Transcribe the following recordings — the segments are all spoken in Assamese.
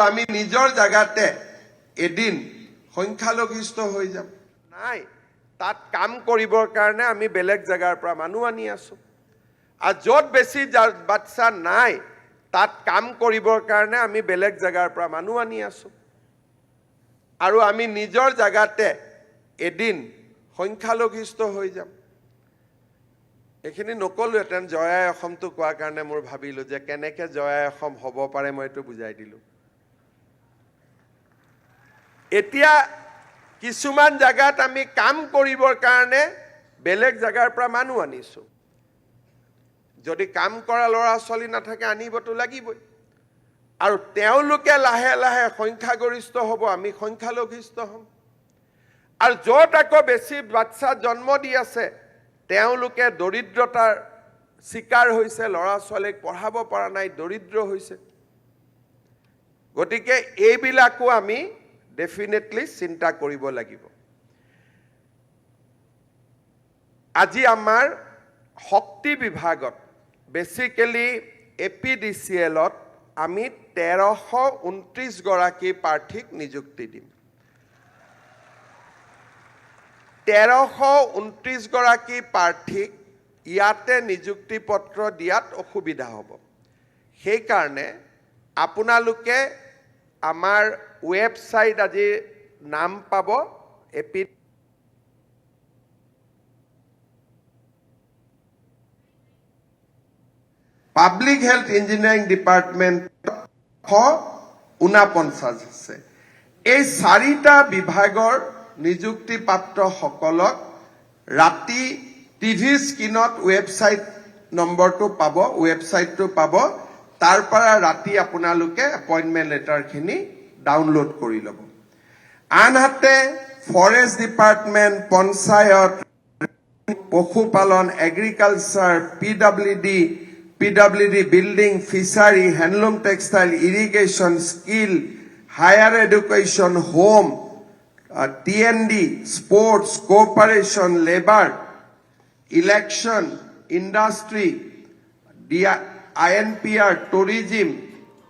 আমি নিজৰ জায়গাতে এদিন সংখ্যালঘিষ্ঠ হৈ যাম নাই তাত কাম কৰিবৰ কাৰণে আমি বেলেগ জায়গাৰ পৰা মানুহ আনি আছো আৰু য'ত বেছি বাচ্চা নাই তাত কাম কৰিবৰ কাৰণে আমি বেলেগ জায়গাৰ পৰা মানুহ আনি আছো আৰু আমি নিজৰ জায়গাতে এদিন সংখ্যালঘিষ্ঠ হৈ যাম এখিনি নকলোহেঁতেন জয়াই অসমটো কোৱাৰ কাৰণে মোৰ ভাবিলোঁ যে কেনেকৈ জয়াই অসম হ'ব পাৰে মই এইটো বুজাই দিলোঁ এতিয়া কিছুমান জায়গাত আমি কাম কৰিবৰ কাৰণে বেলেগ জায়গাৰ পৰা মানুহ আনিছোঁ যদি কাম কৰা ল'ৰা ছোৱালী নাথাকে আনিবতো লাগিবই আৰু তেওঁলোকে লাহে লাহে সংখ্যাগৰিষ্ঠ হ'ব আমি সংখ্যালঘিষ্ঠ হ'ম আৰু য'ত আকৌ বেছি বাচ্চা জন্ম দি আছে তেওঁলোকে দৰিদ্ৰতাৰ শিকাৰ হৈছে ল'ৰা ছোৱালীক পঢ়াব পৰা নাই দৰিদ্ৰ হৈছে গতিকে এইবিলাকো আমি ডেফিনেটলি চিন্তা কৰিব লাগিব আজি আমাৰ শক্তি বিভাগত বেসিক্যালি এপিডিসিএলত আমি 1329 গৰাকী প্ৰাৰ্থীক নিযুক্তি দিম 1329 গৰাকী প্ৰাৰ্থীক ইয়াতে নিযুক্তি পত্ৰ দিয়াত অসুবিধা হ'ব সেই কাৰণে আপোনালোকে আমাৰ ৱেবসাইট আজি নাম পাব AP public health engineering department 49 আছে এই চাৰিটা বিভাগৰ নিযুক্তি পাত্ৰ সকলক ৰাতি টিভি স্ক্ৰিনত ৱেবসাইট নম্বৰটো পাব ৱেবসাইটটো পাব তাৰ পৰা ৰাতি আপোনালোকে এপইন্টমেন্ট লেটাৰখিনি ডাউনলোড কৰি ল'ব আনহাতে ফৰেষ্ট ডিপাৰ্টমেন্ট পঞ্চায়ত পশুপালন agriculture PWD building fishery handloom textile irrigation skill higher education home TND sports cooperation labor election industry INPR tourism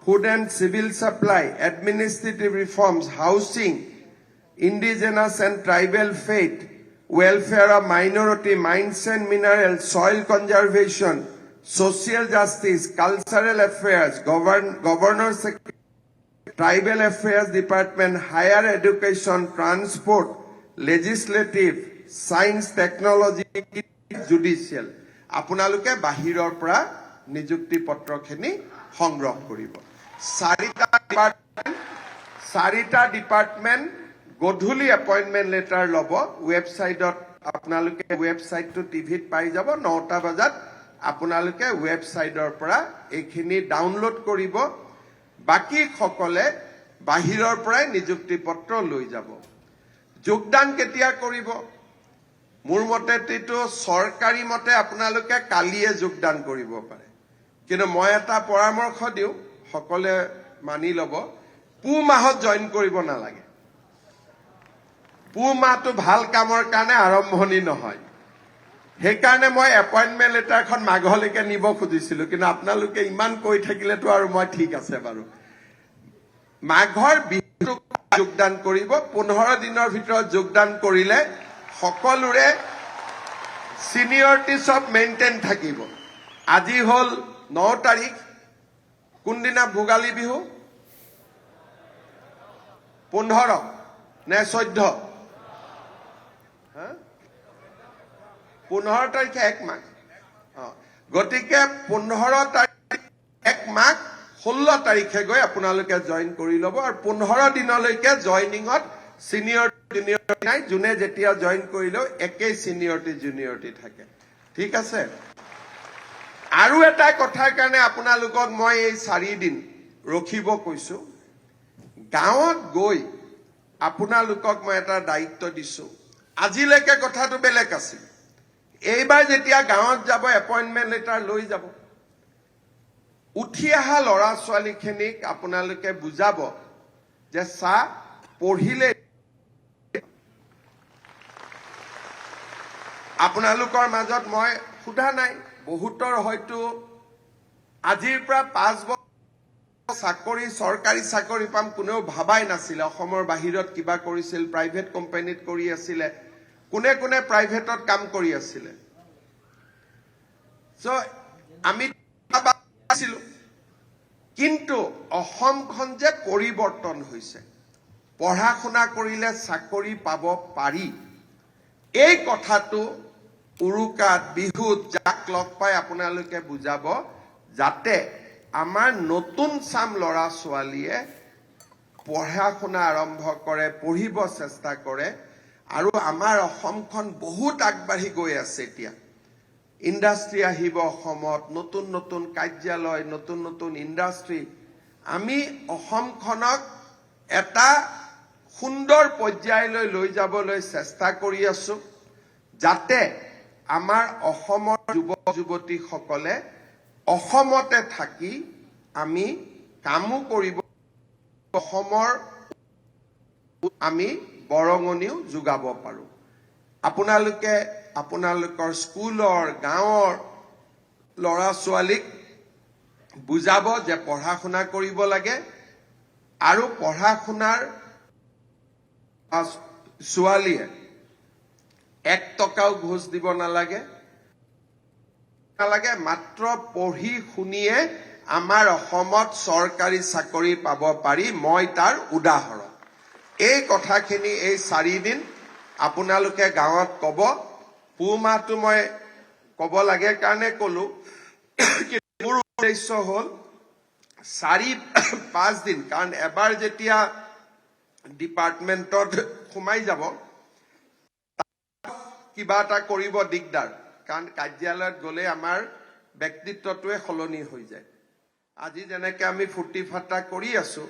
food and civil supply administrative reforms housing indigenous and tribal faith welfare of minority mines and minerals soil conservation social justice, cultural affairs, governor secretary, tribal affairs department, higher education, transport, legislative, science, technology, judicial. আপোনালোকে বাহিৰৰ পৰা নিযুক্তি পত্ৰখিনি সংগ্ৰহ কৰিব চাৰিটা ডিপাৰ্টমেন্ট গধূলি এপইন্টমেন্ট লেটাৰ ল'ব ৱেবসাইটত আপোনালোকে ৱেবসাইটটো টিভিত পাই যাব 9টা বজাত আপোনালোকে ৱেবসাইটৰ পৰা এইখিনি ডাউনলোড কৰিব বাকি সকলে বাহিৰৰ পৰা নিযুক্তি পত্ৰ লৈ যাব যোগদান কেতিয়া কৰিব মোৰ মতেটো সৰকাৰি মতে আপোনালোকে কালিয়ে যোগদান কৰিব পাৰে কিন্তু মই এটা পৰামৰ্শ দিও সকলে মানি লব পু মাহত জয়েন কৰিব নালাগে পু মাহটো ভাল কামৰ কাৰণে আৰম্ভণি নহয় সেইকাৰণে মই এপইন্টমেন্ট লেটাৰখন মাঘলৈকে নিব খুজিছিলো কিন্তু আপোনালোকে ইমান কৈ থাকিলেতো আৰু মই ঠিক আছে বাৰু মাঘৰ বিহুত যোগদান কৰিব 15 দিনৰ ভিতৰত যোগদান কৰিলে সকলোৰে সিনিয়ৰিটি সব মেইনটেইন থাকিব আজি হল 9 তাৰিখ কোনদিনা ভোগালী বিহু 15 নে 14 15 তাৰিখে এক মাহ গতিকে 15 তাৰিখ এক মাহ 16 তাৰিখে গৈ আপোনালোকে জয়েন কৰি ল'ব আৰু 15 দিনলৈকে জয়েনিঙত সিনিয়ৰ জুনিয়ৰ নাই যোনে যেতিয়া জয়েন কৰিলেও একেই সিনিয়ৰিটি জুনিয়ৰিটি থাকে ঠিক আছে আৰু এটা কথাৰ কাৰণে আপোনালোকক মই এই 4 দিন ৰখিব কৈছো গাঁৱত গৈ আপোনালোকক মই এটা দায়িত্ব দিছো আজিলৈকে কথাটো বেলেগ আছিল এইবাৰ যেতিয়া গাঁৱত যাব এপইন্টমেন্ট লেটাৰ লৈ যাব উঠি অহা ল'ৰা ছোৱালীখিনিক আপোনালোকে বুজাব যে সা পঢ়িলে আপোনালোকৰ মাজত মই সোধা নাই বহুতৰ হয়তো আজিৰ পৰা 5 বছৰ চাকৰি চৰকাৰী চাকৰি পাম কোনেও ভাবাই নাছিলে অসমৰ বাহিৰত কিবা কৰিছিল প্ৰাইভেট কোম্পানীত কৰি আছিলে কোনে কোনে প্ৰাইভেটত কাম কৰি আছিলে সো আমি ভাবিছিলো কিন্তু অসমখন যে পৰিৱৰ্তন হৈছে পঢ়া শুনা কৰিলে চাকৰি পাব পাৰি এই কথাটো উৰুকাত বিহুত যাক লগ পাই আপোনালোকে বুজাব যাতে আমাৰ নতুন চাম ল'ৰা ছোৱালীয়ে পঢ়া শুনা আৰম্ভ কৰে পঢ়িব চেষ্টা কৰে আৰু আমাৰ অসমখন বহুত আগবাঢ়ি গৈ আছে এতিয়া ইণ্ডাষ্ট্ৰি আহিব অসমত নতুন নতুন কাৰ্যালয় নতুন নতুন ইণ্ডাষ্ট্ৰি আমি অসমখনক এটা সুন্দৰ পৰ্যায়লৈ লৈ যাবলৈ চেষ্টা কৰি আছো যাতে আমাৰ অসমৰ যুৱ যুৱতীসকলে অসমতে থাকি আমি কামো কৰিব অসমৰ আমি বৰঙনিও যোগাব পাৰো আপোনালোকে আপোনালোকৰ স্কুলৰ গাঁৱৰ ল'ৰা ছোৱালীক বুজাব যে পঢ়া শুনা কৰিব লাগে আৰু পঢ়া শুনাৰ ছোৱালীয়ে 1 টকাও ঘোষ দিব নালাগে মাত্ৰ পঢ়ি শুনিয়ে আমাৰ অসমত চৰকাৰী চাকৰি পাব পাৰি মই তাৰ উদাহৰণ এই কথাখিনি এই 4 দিন আপোনালোকে গাঁৱত ক'ব পুহ মাহটো মই ক'ব লাগে কাৰণে ক'লো মোৰ উদ্দেশ্য হ'ল 4-5 দিন কাৰণ এবাৰ যেতিয়া ডিপাৰ্টমেণ্টত সোমাই যাব কিবা এটা কৰিব দিগদাৰ কাৰণ কাৰ্যালয়ত গ'লে আমাৰ ব্যক্তিত্বটোৱে সলনি হৈ যায় আজি যেনেকৈ আমি ফুৰ্তি ফাটা কৰি আছো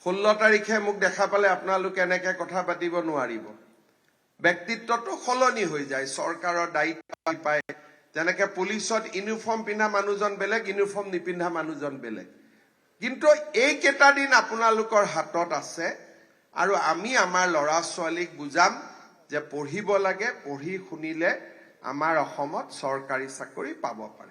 16 তাৰিখে মোক দেখা পালে আপোনালোকে এনেকৈ কথা পাতিব নোৱাৰিব ব্যক্তিত্বটো সলনি হৈ যায় চৰকাৰৰ দায়িত্ব পায় যেনেকৈ পুলিচত ইউনিফৰ্ম পিন্ধা মানুহজন বেলেগ ইউনিফৰ্ম নিপিন্ধা মানুহজন বেলেগ কিন্তু এই কেইটা দিন আপোনালোকৰ হাতত আছে আৰু আমি আমাৰ ল'ৰা ছোৱালীক বুজাম যে পঢ়িব লাগে পঢ়ি শুনিলে আমাৰ অসমত চৰকাৰী চাকৰি পাব পাৰে